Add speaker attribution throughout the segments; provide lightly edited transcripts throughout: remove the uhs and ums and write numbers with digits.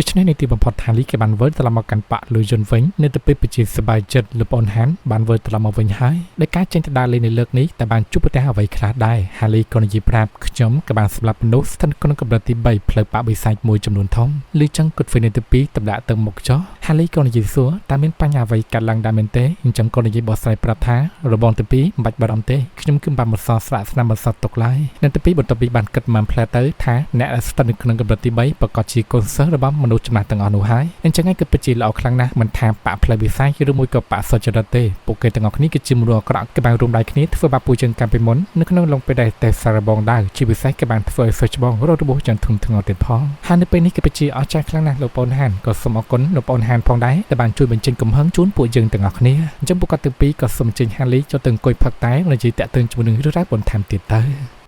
Speaker 1: ដូច្នេះនៃទីបំផុតហាលីគេបានវិលត្រឡប់មកកាន់ប៉ាលុយយន់វិញនៅទៅពេលប្រជាសប្បាយចិត្តលបអូនហានបានវិលត្រឡប់មកវិញហើយដោយការចេញទៅដើរលេងនៅលើកនេះតែបានជួបប្រទះអ្វីខ្លះដែរហាលីក៏និយាយប្រាប់ខ្ញុំក៏បានសម្រាប់មនុស្សស្ថិតក្នុងកម្រិតទី3ផ្លូវប៉ាបិសាចមួយចំនួនធំលឺចឹងគាត់ធ្វើនៅទី2តម្ដាក់ទៅមុខចុះហាលីក៏និយាយសួរតើមានបញ្ហាអ្វីកើតឡើងដែរមែនទេអញ្ចឹងក៏និយាយបកស្រាយប្រាប់ថារបងទី2មិនបាច់បារម្ភទេខ្ញុំគឺបានមកសរស្រាក់ស្នាមបន្សត់ទុកឡើយនៅទី2បន្ទាប់ពីបានគិតមកផ្លែទៅថាអ្នកដែលស្ថិតនៅក្នុងកម្រិតទី3ប្រកាសជាកូនសិស្សរបស់មនុស្សចំណាស់ទាំងអស់នោះហើយអញ្ចឹងឯងគឺពិតជាល្អខ្លាំងណាស់មិនថាប៉ាផ្លូវវិស័យឬមួយក៏ប៉ាសុចរិតទេពួកគេទាំងអស់គ្នាគឺជាមនុស្សអាក្រក់គេបានរួមដៃគ្នាធ្វើបាបពួកយើងកាន់ពីមុននៅក្នុងឡុងពេលដែលតែសារបងដែរជាពិសេសគេបានធ្វើឲ្យសុចបងរត់របួសយ៉ាងធំធ្ងន់ទៀតផងហើយនៅពេលនេះគេពិតជាអស្ចារ្យខ្លាំងណាស់លោកបងហានក៏សូមអរគុណលោកបងហានផងដែរដែលបានជួយបញ្ចេញកំហឹងជូនពួកយើងទាំងអស់គ្នាអញ្ចឹងពួកគាត់ទាំងពីរក៏សូមអញ្ជើញហាលីចូលទៅអង្គុយផឹកតែនិយាយតាក់ទងជាមួយនឹងរឿងរ៉ាវបន្ថែមទៀតទ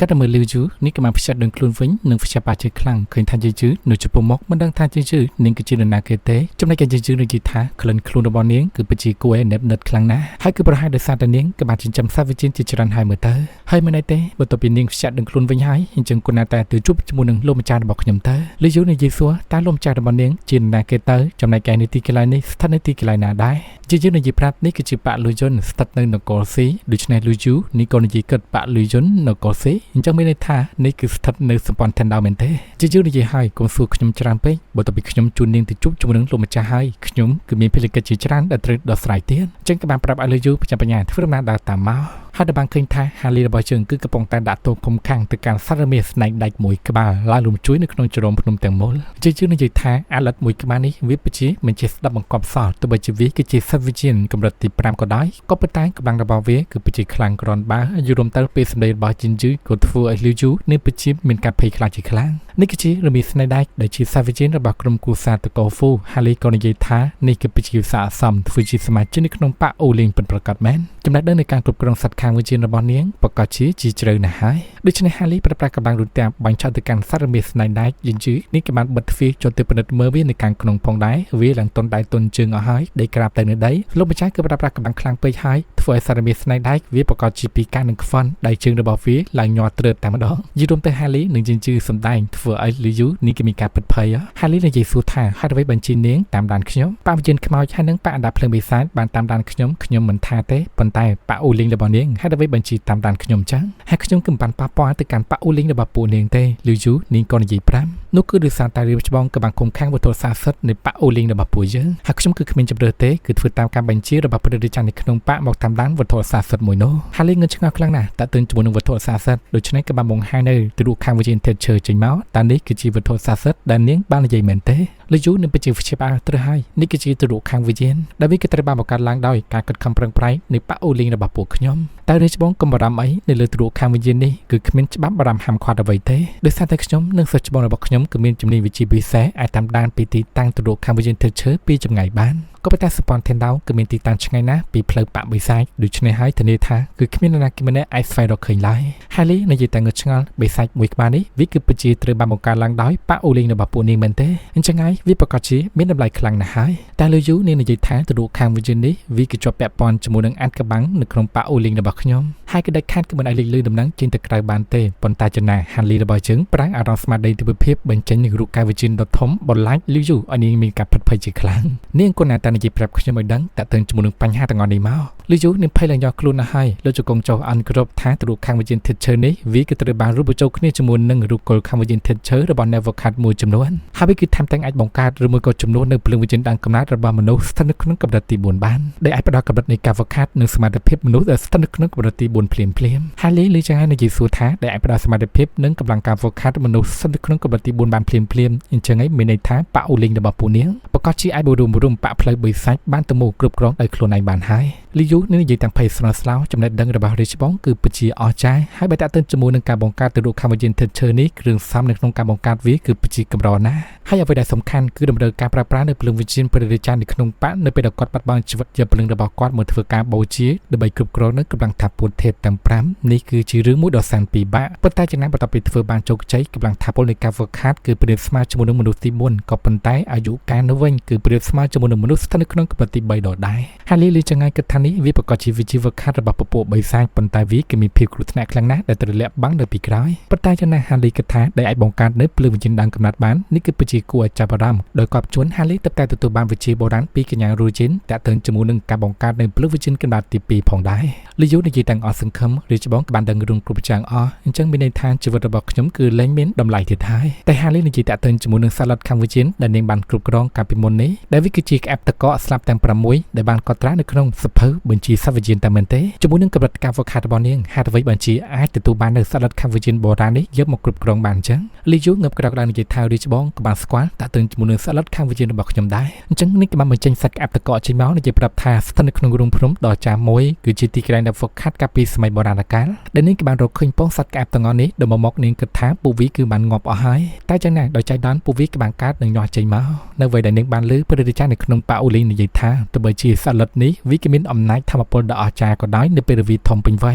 Speaker 1: ៅកាត់តែមើលលឺយូនេះក៏បានផ្ចិតដឹងខ្លួនវិញនិងផ្ចិតបាច់ខ្លាំងឃើញថាយឺនៅចំពោះមកមិនដឹងថាយឺនាងគឺជានរណាគេទេចំណែកឯយឺនិយាយថាក្លិនខ្លួនរបស់នាងគឺពិតជាគួរឲ្យណែបណិតខ្លាំងណាស់ហើយគឺប្រហែលដោយសារតែនាងក៏បានចិញ្ចឹមសត្វវិជាជាច្រើនហើយមើលទៅហើយមិនឯទេបន្ទាប់ពីនាងផ្ចិតដឹងខ្លួនវិញហើយអញ្ចឹងគូនតែទៅជួបជាមួយនឹងលោកម្ចាស់របស់ខ្ញុំទៅលឺយូនិយាយសួរតើលោកម្ចាស់របស់នាងជានរណាគេទៅចំណែកឯនីតិកន្លែងនេះស្ថិតនៅទីកន្លែងណាដែរយឺនិយាយប្រាប់នេះគឺជាប៉ាលុយយន្តស្ថិតនៅនគរស៊ីដូច្នេះលឺយូនេះក៏និយាយគិតប៉ាលុយយន្តនគរស៊ីអញ្ចឹងមានន័យថានេះគឺស្ថិតនៅសម្ព័ន្ធ Tendao មែនទេយឺនិយាយហើយកុំសួរខ្ញុំច្រើនពេកបន្ទាប់ពីខ្ញុំជួននាងទៅជួបជាមួយនឹងលោកម្ចាស់ហើយខ្ញុំគឺមានភារកិច្ចជាច្រើនដែលត្រូវដោះស្រាយទៀតអញ្ចឹងក៏បានប្រាប់ឲ្យលឺយូប្រចាំបញ្ញាធ្វើដំណើរដើរតាមមកហើយបានឃើញថាហាលីរបស់យើងគឺកំពុងតែដាក់ទោសឃុំខាំងទៅកាន់សារមាសស្នែកដាច់មួយក្បាលឡើងលំជួយនៅក្នុងជ្រោមភ្នំទាំងមូលយឺនិយាយថាអាលិតមួយក្បាលនេះវាពិតជាមិនជាស្ដាប់បង្កប់សោះទោះបីជាវាគឺជាសត្វវិជាកម្រិតទី5ក៏ដោយក៏ប៉ុន្តែកម្លាំងរបស់វាគឺពិតជាខ្លាំងក្រាន់បើយូររំទៅពេលសម្ដីរបស់យឺក៏ធ្វើឲ្យលឺយូនេះពិតជាមានការភ័យខ្លាចជាខ្លាំងនេះគឺជារមាសស្នែកដាច់ដែលជាសត្វវិជារបស់ក្រុមគូសាតកោហ្វូហាលីក៏និយាយថានេះគឺពិតជាសារអសមធ្វើជាសមាជិកនៅក្នុងប៉ាអូលីងពិតប្រាកដមែនចំណែកដឹងនៃការគ្រប់គ្រងសត្វខាងវិជារបស់នាងប្រកាសជាជ្រៅណាស់ហើយដូច្នេះហាលីប្រើប្រាស់កម្លាំងរុញតាមបាញ់ឆោតទៅកាន់សារមាសស្នែកដាច់យឺនេះក៏បានបិទទ្វារចូលទៅពិនិត្យមើលវានៅខាងក្នុងផងដែរវាឡើងតុនដៃតុនជើងអស់ហើយដេកក្រាបទៅនៅដីលោកម្ចាស់គឺប្រើប្រាស់កម្លាំងខ្លាំងពេកហើយធ្វើឲ្យសារមាសស្នែកដាច់វាប្រកាសជាពីការនឹងខ្វាន់ដៃជើងរបស់វាឡើងញ័រត្រើតតែម្ដងយឺរួមទៅហាលីនឹងយឺសំដែងធ្វើឲ្យលីយូនេះក៏មានការពិតភ័យហាលីនិយាយសួរថាហេតុអ្វីបញ្ជីនាងតាមដានខ្ញុំប៉ាវិជាខ្មោចហើយនឹងប៉ាអណ្ដាតភ្លើងបិសាចបានតាមដានខ្ញុំមិនថាទេប៉ុន្តែប៉ាអូលីងរបស់នាងហេតុអ្វីបញ្ជីតាមដានខ្ញុំចឹងហើយខ្ញុំគឺមិនបានប៉ះពាល់ទៅកាន់ប៉ាអូលីងរបស់ពួកនាងទេលីយូនាងក៏និយាយប្រាំនោះគឺដោយសារតែរៀបច្បងក៏បានឃុំខាំងវត្ថុស័ក្តិសិទ្ធិនៃប៉ាអូលីងរបស់ពួកយើងហើយខ្ញុំគឺគ្មានជំរឿទេគឺធ្វើតាមការបញ្ជារបស់ព្រះរាជានៅក្នុងប៉ាមកតាមដានវត្ថុស័ក្តិសិទ្ធិមួយនោះហាលីងងឹតឆ្ងល់ខ្លាំងណាស់តើទើញជាមួយនឹងវត្ថុស័ក្តិសិទ្ធិដូច្នេះក៏បានបង្ហាញនៅទៅរូបខាងវិជាទេជើចេញមកតើនេះគឺជាវត្ថុស័ក្តិសិទ្ធិដែលនាងបាននិយាយមែនទេលីយូនឹងពិតជាវិជាបានត្រូវហើយនេះគឺជាទៅរូបខាងវិជាដែលវាក៏ត្រូវបានបង្កើតឡើងដោយការខិតខំប្រឹងប្រែងនៃប៉ាអូលីងរបស់ពួកខ្ញុំតែរាជបងកុំបារម្ភអីនៅលើទ្រខាងវិញ្ញាណនេះគឺគ្មានច្បាប់បារម្ភហាមឃាត់អ្វីទេដោយសារតែខ្ញុំនិងសិស្សច្បងរបស់ខ្ញុំគឺមានជំនាញវិជ្ជាពិសេសអាចតាមដានពីទីតាំងទ្រខាងវិញ្ញាណធ្វើឈើពីចម្ងាយបានក៏ប៉ុន្តែសម្ព័ន្ធ Tendao គឺមានទីតាំងឆ្ងាយណាស់ពីផ្លូវប៉ាបិសាចដូច្នេះហើយធានាថាគឺគ្មាននរណាម្នាក់អាចស្វែងរកឃើញឡើយហាលីនិយាយតែងឹតឆ្ងល់បិសាចមួយក្បាលនេះវាគឺពិតជាត្រូវបានបង្កើតឡើងដោយប៉ាអូលីងរបស់ពួកនាងមែនទេអញ្ចឹងហើយវាប្រកាសជាមានតម្លៃខ្លាំងណាស់ហើយតែលឺយូនាងនិយាយថាទ្រខាងវិញ្ញាណនេះវាគឺជាប់ពាក់ព័ន្ធជាមួយនឹងអាត់កបាំងនៅក្នុងប៉ាអូលីងរបស់ខ្ញុំហើយក៏ដាច់ខាតគឺមិនអាចលេចលឺដំណឹងចេញទៅក្រៅបានទេប៉ុន្តែចំណាហាលីរបស់យើងប្រាំងអារម្មណ៍ស្មារតីទិដ្ឋភាពបញ្ចេញនឹងរូបកាយវិជាដ៏ធំបន្លាចលឺយូឲ្យនាងមានការផិតភ័យជាខ្លាំងនាងគន់តែនិយាយប្រាប់ខ្ញុំឲ្យដឹងតើទៅជាមួយនឹងបញ្ហាទាំងអស់នេះមកលឺយូនាងភ័យឡើងយកខ្លួនណាស់ហើយលោកជង្គង់ចុះអន់គ្រប់ថាទ្រខាងវិជាធាតុឈើនេះវាគឺត្រូវបានរួមបញ្ចូលគ្នាជាមួយនឹងរូបគល់ខាងវិជាធាតុឈើរបស់ Nevocat មួយចំនួនហើយគឺថាំទាំងអាចបង្កើតឬមួយក៏ចំនួននៅភ្លើងវិជាដើមកំណើតរបស់មនុស្សស្ថិតនៅក្នុងកម្រិតទី4បានដែលអាចផ្ដល់កម្រិតនៃការវឹកហាត់និងសមត្ថភាពមនុស្សដែលស្ថិតនៅក្នុងកម្រិតទី4ភ្លាមហើយលឺចឹងហើយនិយាយសួរថាដែលអាចផ្ដល់សមត្ថភាពនិងកម្លាំងការវឹកហាត់មនុស្សស្ថិតនៅក្នុងកម្រិតទី4បានភ្លាមអញ្ចឹងហើយមានន័យថាប៉ាអូលីងរបស់ពួកនាងប្រកាសជាអាចបរួមប៉ាផ្លូវបិសាចបានទៅមកគ្រប់គ្រងដោយខ្លួនឯងបានហើយលីយូនឹងនិយាយទាំងភ័យស្នើស្លោចំណេះដឹងរបស់រាជបងគឺពិតជាអស្ចារ្យហើយបើតាក់ទិនជាមួយនឹងការបង្កើតទៅរូបខាងវិញ្ញាណធាតុឈើនេះគ្រឿងផ្សំនៅក្នុងការបង្កើតវាគឺពិតជាកម្រណាស់ហើយអ្វីដែលសំខាន់គឺតម្រូវការប្រើប្រាស់នៅភ្លើងវិញ្ញាណព្រះរាជានៅក្នុងប៉ានៅពេលដែលគាត់បាត់បង់ជីវិតជាភ្លើងរបស់គាត់មកធ្វើការបូជាដើម្បីគ្រប់គ្រងនៅកម្លាំងថាពុទ្ធទេពទាំង5នេះគឺជារឿងមួយដ៏សែនពិបាកប៉ុន្តែចំណែកបន្ទាប់ពីធ្វើបានជោគជ័យកម្លាំងថាពលនៃការវឹកហាត់គឺប្រៀបស្មើជាមួយនឹងមនុស្សទី4ក៏ប៉ុន្តែអាយុកាលនោះវិញគឺប្រៀបស្មើជាមួយនឹងមនុស្សស្ថិតនៅក្នុងកម្រិតទី3ដដែលហើយលីចង្អាយគិតថា នេះវាប្រកាសជាវិជាវខាត់របស់ពពួកបិសាចប៉ុន្តែវាគឺមានភាពគ្រោះថ្នាក់ខ្លាំងណាស់ដែលត្រូវលាក់បាំងនៅពីក្រោយប៉ុន្តែចំណាស់ហាលីគិតថាដែលអាចបង្កើតនៅភ្លើងវិញ្ញាណដើមកំណត់បាននេះគឺពិតជាគួរឲ្យចាប់អារម្មណ៍ដោយគាត់ជួនហាលីតែទទួលបានវិជាបុរាណពីកញ្ញារូជីនតាក់ទងជាមួយនឹងការបង្កើតនៅភ្លើងវិញ្ញាណកំណត់ទី2ផងដែរលីយូនិយាយទាំងអស់សង្ឃឹមរាជបងក៏បានដឹងរឿងគ្រប់យ៉ាងអស់អញ្ចឹងមានន័យថាជីវិតរបស់ខ្ញុំគឺលែងមានតម្លៃទៀតហើយតែហាលីនិយាយតាក់ទងជាមួយនឹងសាឡាត់ខាងវិញ្ញាណដែលនាងបានគ្រប់គ្រងកាលពីមុននេះដែលវាគឺជាក្អាប់តកកស្លាប់ទាំង6ដែលបានកត់ត្រានៅក្នុងសភៅបញ្ជីសត្វវិញ្ញាណតែមែនទេជាមួយនឹងកម្រិតការហ្វឹកហាត់របស់នាងហេតុអ្វីបញ្ជីអាចទទួលបាននៅសាឡាត់ខាងវិញ្ញាណបុរាណនេះយកមកគ្រប់គ្រងបានអញ្ចឹងលីយូងើបក្រោកឡើងនិយាយថារាជបងក៏បានស្គាល់តាក់ទងជាមួយនឹងសាឡាត់ខាងវិញ្ញាណរបស់ខ្ញុំដែរអញ្ចឹងនេះក៏បានបញ្ចេញសាច់ក្អាប់តកកចេញមកនិយាយប្រាប់ថាស្ថិតនៅក្នុងរូងភ្នំដ៏ចាស់មួយគឺជាទីកន្លែងដែលហ្វឹកហាត់កាលពីសម័យបុរាណកាលដែលនាងក៏បានរកឃើញពងសត្វក្អាប់ទាំងអស់នេះដល់មកនាងគិតថាពួកវាគឺបានងាប់អស់ហើយតែយ៉ាងណាដោយចៃដន្យពួកវាក៏បានកើតនិងញាស់ចេញមកនៅវ័យដែលនាងបានលើព្រះរាជានៅក្នុងប៉ាអូលីងនិយាយថាទោះបីជាសាឡាត់នេះវាក៏មានអំណាចធម្មពលដ៏អស្ចារ្យក៏ដោយនៅពេលវាធំពេញវ័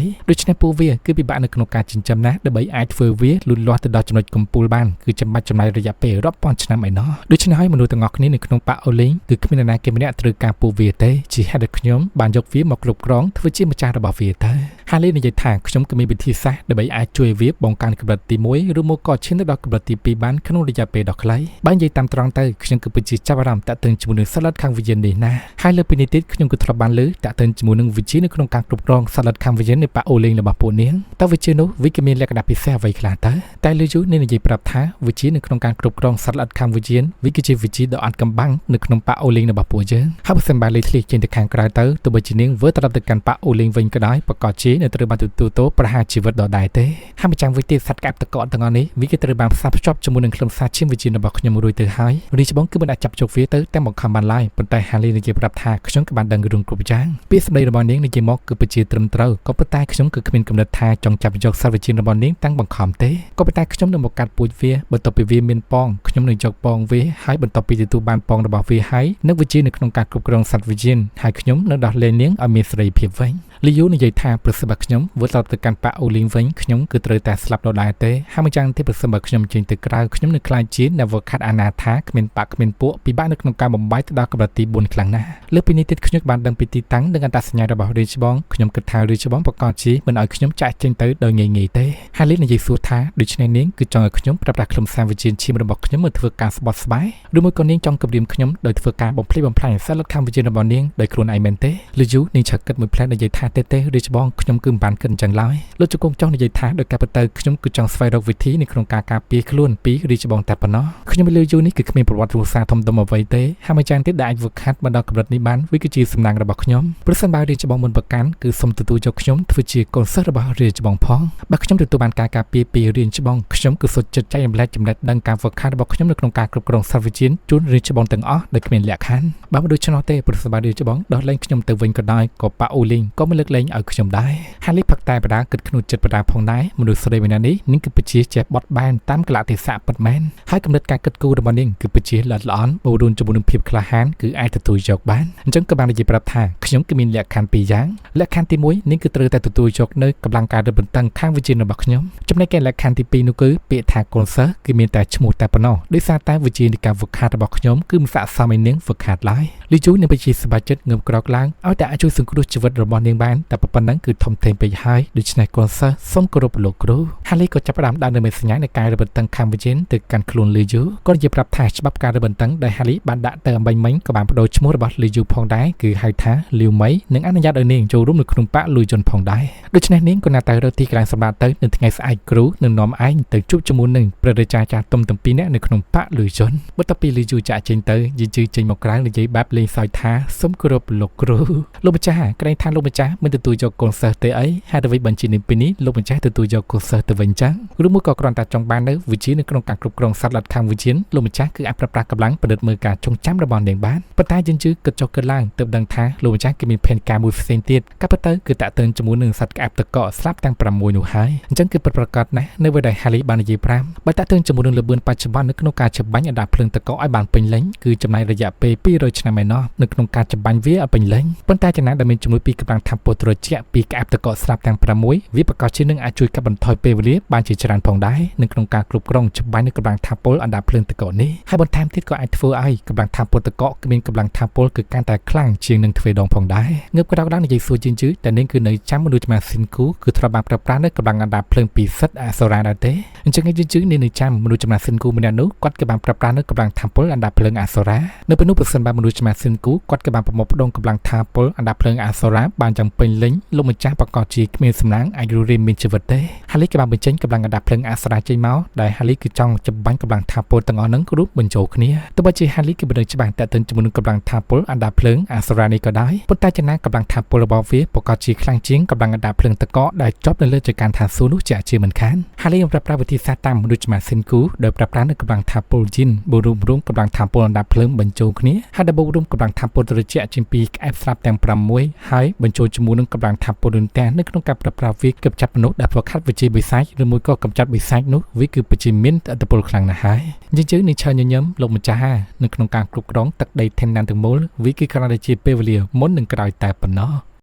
Speaker 1: យដូច្នេះពួកវាគឺពិបាកនៅក្នុងការចិញ្ចឹមណាស់ដើម្បីអាចធ្វើវាលូតលាស់ទៅដល់ចំណុចកំពូលបានគឺចាំបាច់ចំណាយរយៈពេលរាប់ពាន់ឆ្នាំឯណោះដូច្នេះហើយមនុស្សទាំងអស់គ្នានៅក្នុងប៉ាអូលីងគឺគ្មាននរណាគេម្នាក់ត្រូវការពួកវាទេជាហេតុដែលខ្ញុំបានយកវាមកគ្រប់គ្រងធ្វើជាម្ចាស់របស់វាទៅហាលីនិយាយថាខ្ញុំក៏មានវិធីសាស្ត្រដើម្បីអាចជួយវាបង្កើនកម្រិតទី1ឬមកក៏ឈានទៅដល់កម្រិតទី2បានក្នុងរយៈពេលដ៏ខ្លីបើនិយាយតាមត្រង់ទៅខ្ញុំគឺពិតជាចាប់អារម្មណ៍តាក់ទងជាមួយនឹងសាឡាត់ខាងវិញ្ញាណនេះណាហើយលើពីនេះទៀតខ្ញុំក៏ធ្លាប់បានលើតាក់ទងជាមួយនឹងវិជានៅក្នុងការគ្រប់គ្រងសាឡាត់ខាងវិញ្ញាណនៃប៉ាអូលីងរបស់ពួកនាងតើវិជានោះវាក៏មានលក្ខណៈពិសេសអ្វីខ្លះទៅតែលឺយូនិយាយប្រាប់ថាវិជានៅក្នុងការគ្រប់គ្រងសាឡាត់ខាងវិញ្ញាណវាគឺជាវិជាដ៏អត់កំបាំងនៅក្នុងប៉ាអូលីងរបស់ពួកយើងហើយបើសិនបើលេខធ្លាចេញទៅខាងក្រៅទៅទោះបីជានាងធ្វើត្រឡប់ទៅកាន់ប៉ាអូលីងវិញក៏ដោយប្រកាសជានៅត្រូវបានទទួលទោសប្រហារជីវិតដដែលទេហើយម្ចាំងវិញទៀតសត្វកាប់តកកទាំងអស់នេះវាក៏ត្រូវបានផ្សារភ្ជាប់ជាមួយនឹងខ្លឹមសារឈាមវិញ្ញាណរបស់ខ្ញុំរួចទៅហើយរីច្បងគឺមិនអាចចាប់យកវាទៅតែបង្ខំបានឡើយប៉ុន្តែហាលីនិយាយប្រាប់ថាខ្ញុំក៏បានដឹងរឿងគ្រប់យ៉ាងពាក្យសម្ដីរបស់នាងនិយាយមកគឺពិតជាត្រឹមត្រូវក៏ប៉ុន្តែខ្ញុំគឺគ្មានគំនិតថាចង់ចាប់យកសត្វវិញ្ញាណរបស់នាងតាំងបង្ខំទេក៏ប៉ុន្តែខ្ញុំនឹងមកកាត់ពូជវាបន្ទាប់ពីវាមានពងខ្ញុំនឹងយកពងវាហើយបន្ទាប់ពីទទួលបានពងរបស់វាហើយនឹងវិជានៅក្នុងការគ្រប់គ្រងសត្វវិញ្ញាណហើយខ្ញុំនឹងដោះលែងនាងឲ្យមានសេរីភាពវិញលីយូនិយាយថាប្រសិនបើខ្ញុំវិលត្រឡប់ទៅកាន់ប៉ាអូលីងវិញខ្ញុំគឺត្រូវតែស្លាប់ដដែលទេហើយម្យ៉ាងទៀតប្រសិនបើខ្ញុំចេញទៅក្រៅខ្ញុំនឹងក្លាយជាអ្នកវឹកហាត់អាណាថាគ្មានបាក់គ្មានពួកពិបាកនៅក្នុងការបំបាយទៅដល់កម្រិតទី4ខ្លាំងណាស់លើពីនេះទៀតខ្ញុំបានដឹងពីទីតាំងនិងអត្តសញ្ញាណរបស់រាជបងខ្ញុំគិតថារាជបងប្រកាសជាមិនឲ្យខ្ញុំចាក់ចេញទៅដោយងាយៗទេហើយលីនិយាយសួរថាដូច្នេះនាងគឺចង់ឲ្យខ្ញុំប្រើប្រាស់ខ្លឹមសារវិជាឈាមរបស់ខ្ញុំមកធ្វើការស្បត់ស្បាយឬមួយក៏នាងចង់គំរាមខ្ញុំដោយធ្វើការបំភ្លេចបំផ្លាញសាឡាត់ខាងវិជារបស់នាងដោយខ្លួនឯងមែនទេលីយូនាងឆឹកគិតមួយផ្លែនិយាយថាទេរាជបងខ្ញុំគឺមិនបានគិតអញ្ចឹងឡើយលោកជង្គង់ចង់និយាយថាដោយការពិតទៅខ្ញុំគឺចង់ស្វែងរកវិធីនៅក្នុងការការពារខ្លួនពីរាជបងតែប៉ុណ្ណោះខ្ញុំលើយូនេះគឺគ្មានប្រវត្តិគ្រួសារធំដុំអ្វីទេហើយម្យ៉ាងទៀតដែលអាចវឹកហាត់មកដល់កម្រិតនេះបានវាគឺជាសំណាងរបស់ខ្ញុំប្រសិនបើរាជបងមិនប្រកាន់គឺសូមទទួលយកខ្ញុំធ្វើជាកូនសិស្សរបស់រាជបងផងបើខ្ញុំទទួលបានការការពារពីរាជបងខ្ញុំគឺសុខចិត្តចែករំលែកចំណេះដឹងការវឹកហាត់របស់ខ្ញុំនៅក្នុងការគ្រប់គ្រងសត្វវិញ្ញាណជូនរាជបងទាំងអស់ដោយគ្មានលក្ខខណ្ឌបើមិនដូច្នោះទេប្រសិនបើរាជបងដោះលែងខ្ញុំទៅវិញក៏ដោយក៏ប៉ាអូលីងក៏មិនលើកលែងឲ្យខ្ញុំដែរហាលីផឹកតែបដាគិតក្នុងចិត្តបដាផងដែរមនុស្សស្រីម្នាក់នេះនាងគឺពិតជាចេះបត់បែនតាមកលៈទេសៈពិតមែនហើយគំនិតការគិតគូររបស់នាងគឺពិតជាល្អិតល្អន់បូរួមជាមួយនឹងភាពក្លាហានគឺអាចទទួលយកបានអញ្ចឹងក៏បាននិយាយប្រាប់ថាខ្ញុំគឺមានលក្ខខណ្ឌពីរយ៉ាងលក្ខខណ្ឌទី1នាងគឺត្រូវតែទទួលយកនៅកម្លាំងការរឹតបន្តឹងខាងវិជារបស់ខ្ញុំចំណែកឯលក្ខខណ្ឌទី2នោះគឺពាក្យថាកូនសិស្សគឺមានតែឈ្មោះតែប៉ុណ្ណោះដោយសារតែវិជានៃការវឹកហាត់របស់ខ្ញុំគឺមិនស័ក្តិសមឲ្យនាងវឹកហាត់ឡើយលីជូនឹងពិតជាសប្បាយចិត្តងើបក្រោកឡើងឲ្យតែអាចជួយសង្គ្រោះជីវិតរបស់នាងបានតែប៉ុណ្ណឹងគឺធំធេងពេកហើយដូច្នេះកូនសិស្សសូមគោរពលោកគ្រូហាលីក៏ចាប់ផ្ដើមដើរនៅមេសញ្ញានៃការរឹតបន្តឹងខាងវិជាទៅកាន់ខ្លួនលីយូក៏និយាយប្រាប់ថាច្បាប់ការរឹតបន្តឹងដែលហាលីបានដាក់ទៅអំបញ្ញមិញក៏បានបដូរឈ្មោះរបស់លីយូផងដែរគឺហៅថាលីវម៉ៃនិងអនុញ្ញាតឲ្យនាងចូលរួមនៅក្នុងប៉ាលុយជុនផងដែរដូច្នេះនាងក៏ណាត់តែរកទីកន្លែងសម្រាប់ទៅនៅថ្ងៃស្អែកគ្រូនឹងនាំឯងទៅជួបជាមួយនឹងព្រះរាជាចាស់ទុំទាំងពីរនាក់នៅក្នុងប៉ាលុយជុនបន្ទាប់ពីលីយូចាក់ចេញទៅយីជឺចេញមកក្រៅនិយាយបែបលេងសើចថាសូមគោរពលោកគ្រូលោកម្ចាស់ក្រែងថាលោកម្ចាស់មិនទទួលយកកូនសិស្សទេអីហើយអ្វីបញ្ជានេះពីនេះលោកម្ចាស់ទទួលយកកូនសិស្សទៅវិញចឹងឬមួយក៏គ្រាន់តែចង់បាននៅវិជានៅក្នុងការគ្រប់គ្រងសត្វល្អិតខាងវិជាលោកម្ចាស់គឺអាចប្រើប្រាស់កម្លាំងប្រឌិតមើលការចងចាំរបស់នាងបានប៉ុន្តែយើងជឿគិតចុះគិតឡើងទើបដឹងថាលោកម្ចាស់គឺមានផែនការមួយផ្សេងទៀតក៏ប៉ុន្តែគឺតាក់ទងជាមួយនឹងសត្វក្អាប់តកកស្លាប់ទាំង6នោះហើយអញ្ចឹងគឺពិតប្រាកដណាស់នៅពេលដែលហាលីបាននិយាយ5បើតាក់ទងជាមួយនឹងលបឿនបច្ចុប្បន្ននៅក្នុងការច្បាញ់អណ្ដាតភ្លើងតកកឲ្យបានពេញលេញគឺចំណាយរយៈពេល200ឆ្នាំឯណោះនៅក្នុងការច្បាញ់វាឲ្យពេញលេញប៉ុន្តែចំណាយដែលមានជំនួយពីកម្លាំងថា ពលត្រជាក់ពីក្អាប់តកស្រាប់ទាំង6វាប្រកបជានឹងអាចជួយកាត់បន្ថយពេលវេលាបានជាច្រើនផងដែរនៅក្នុងការគ្រប់គ្រងច្បាញ់នៅកម្លាំងថាពលអណ្ដាតភ្លើងតកនេះហើយបន្ថែមទៀតក៏អាចធ្វើឲ្យកម្លាំងថាពលតកគ្មានកម្លាំងថាពលគឺកាន់តែខ្លាំងជាងនឹងទ្វេដងផងដែរងើបក្រោកឡើងនិយាយសួរជាងជឺតែនាងគឺនៅចាំមនុស្សឆ្មាស៊ីនគូគឺត្រូវបានប្រើប្រាស់នៅកម្លាំងអណ្ដាតភ្លើងពីសិតអសរាដែរទេអញ្ចឹងជាងជឺនាងនៅចាំមនុស្សឆ្មាស៊ីនគូម្នាក់នោះគាត់ក៏បានប្រើប្រាស់នៅកម្លាំងថាពលអណ្ដាតភ្លើងអសរានៅពេលនោះប្រសិនបើមនុស្សឆ្មាស៊ីនគូគាត់ក៏បានប្រមូលផ្ដុំកម្លាំងថាពលអណ្ដាតភ្លើងអសរាបានយ៉ាងពេញលេញលោកម្ចាស់ប្រកបជាគ្មានសំណាងអាចរស់រានមានជីវិតទេហាលីក៏បានបញ្ចេញកម្លាំងអណ្ដាតភ្លើងអសរាចេញមកដែលហាលីគឺចង់ចម្បាញ់កម្លាំងថាពលទាំងអស់ហ្នឹងគ្រប់បញ្ចូលគ្នាទោះបីជាហាលីគឺមិនដឹងច្បាស់តើតើជាមួយនឹងកម្លាំងថាពលអណ្ដាតភ្លើងអសរានេះក៏ដោយប៉ុន្តែចំណាកម្លាំងថាពលរបស់វាប្រកបជាខ្លាំងជាងកម្លាំងអណ្ដាតភ្លើងតកដែលជាប់នៅលើចការថាស៊ូនោះជាមិនខានហាលីប្រើប្រាស់វិធីសាស្ត្រតាមមនុស្សឆ្មាស៊ីនគូដោយប្រើប្រាស់នៅកម្លាំងថាពលជីនបូរួមកម្លាំងថាពលអណ្ដាតភ្លើងបញ្ចូលគ្នាហើយដែលបូរួមកម្លាំងថាពលត្រជាក់ជាងពីក្អែបស្រាប់ទាំង6ហើយបញ្ចូលជាមួយនឹងកម្លាំងថាពលរន្ទះនៅក្នុងការប្រើប្រាស់វាកម្ចាត់មនុស្សដែលប្រខាត់វិជាវិសាចឬមួយក៏កម្ចាត់វិសាចនោះវាគឺពិតជាមានឥទ្ធិពលខ្លាំងណាស់ហើយយើងនឹងឆើញញឹមលោកម្ចាស់នៅក្នុងការគ្រប់គ្រងទឹកដីថេនណានទាំងមូលវាគឺគ្រាន់តែជាពេលវេលាមុននឹងក្រោយតែប៉ុណ្ណោះ